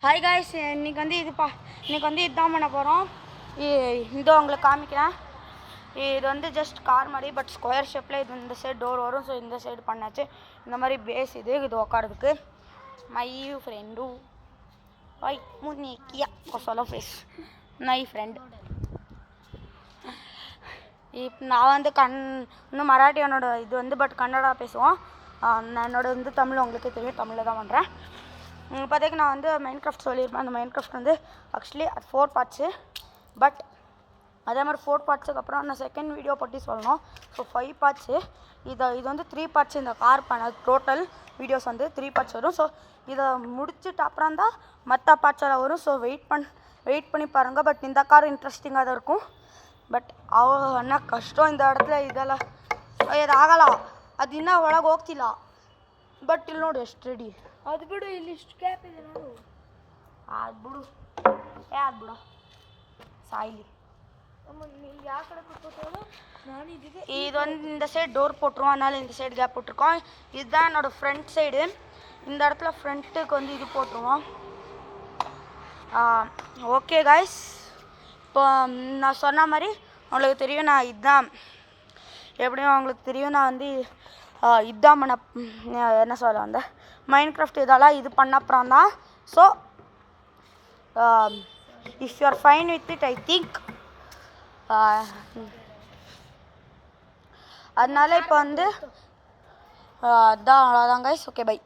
Hi guys, இன்றைக்கி வந்து இதுதான் பண்ண போகிறோம். இதோ உங்களுக்கு காமிக்கிறேன். இது வந்து ஜஸ்ட் கார் மாதிரி, பட் ஸ்கொயர் ஷேப்பில். இது இந்த சைடு டோர் வரும். ஸோ இந்த சைடு பண்ணாச்சு. இந்த மாதிரி பேஸ் இது உட்காரதுக்கு. மை ஃப்ரெண்டு வை முன்னிக்கியா கொசலோ ஃபேஸ் மை ஃப்ரெண்ட். இப்போ நான் வந்து இன்னும் மராட்டி இது வந்து பட் கன்னடா பேசுவோம். என்னோட வந்து தமிழ் உங்களுக்கு தெரியும், தமிழில் தான் பண்ணுறேன். இப்போதைக்கு நான் வந்து மைன்கிராஃப்ட் சொல்லியிருப்பேன். அந்த மைன்கிராஃப்ட் வந்து ஆக்சுவலி அது 4 பார்ட்ஸு. பட் அதே மாதிரி 4 பார்ட்ஸுக்கு அப்புறம் நான் செகண்ட் வீடியோ பற்றி சொல்லணும். So 5 parts. இது வந்து 3 பார்ட்ஸ். இந்த கார் பண்ண டோட்டல் வீடியோஸ் வந்து 3 பார்ட்ஸ் வரும். ஸோ இதை முடிச்சுட்டு அப்புறம் தான் மற்ற பார்ட்ஸ் எல்லாம் வரும். ஸோ வெயிட் பண்ணி பாருங்கள். பட் இந்த கார் இன்ட்ரெஸ்டிங்காக தான் இருக்கும். ಬಟ್ ಅನ್ನ ಕಷ್ಟ ಇಂದ இடத்துல ಇದೆಲ್ಲ ಇದು ಆಗಲ್ಲ. ಅದು ಇನ್ನೂ ಒಳಗೆ ಹೋಗ್ತಿಲ್ಲ. ಬಟ್ ಇಲ್ಲಿ ನೋಡಿ ಎಷ್ಟು ರೆಡಿ. ಅದು ಬಿಡು, ಇಲ್ಲಿ ಇಷ್ಟು ಗ್ಯಾಪ್ ಇದೆ ನೋಡು. ಅದು ಬಿಡು, ಅದು ಬಿಡು சாய்லி. ಯಾವ ಕಡೆ ಕೂತ್ಕೋತಾರೋ ನಾನು ಇದಕ್ಕೆ ಇದೊಂದು இந்த சைடு டோர் போட்டுருவோம். அதனால இந்த சைடு கேப் போட்டிருக்கோம். இதுதான் என்னோடய ஃப்ரண்ட் சைடு. இந்த இடத்துல ஃப்ரண்ட்டுக்கு வந்து இது போட்டுருவோம். ஓகே காய்ஸ், இப்போ நான் சொன்ன மாதிரி உங்களுக்கு தெரியும். நான் இதுதான் எப்படியும் உங்களுக்கு தெரியும். நான் வந்து இதுதான் என்ன சொல்ல வந்தேன், மைன்கிராஃப்ட் இதெல்லாம் இது பண்ண அப்புறம் தான். So if you are fine with it, I think. அதனால இப்போ வந்து அதான் அவ்வளோதான் கைஸ். Okay, by.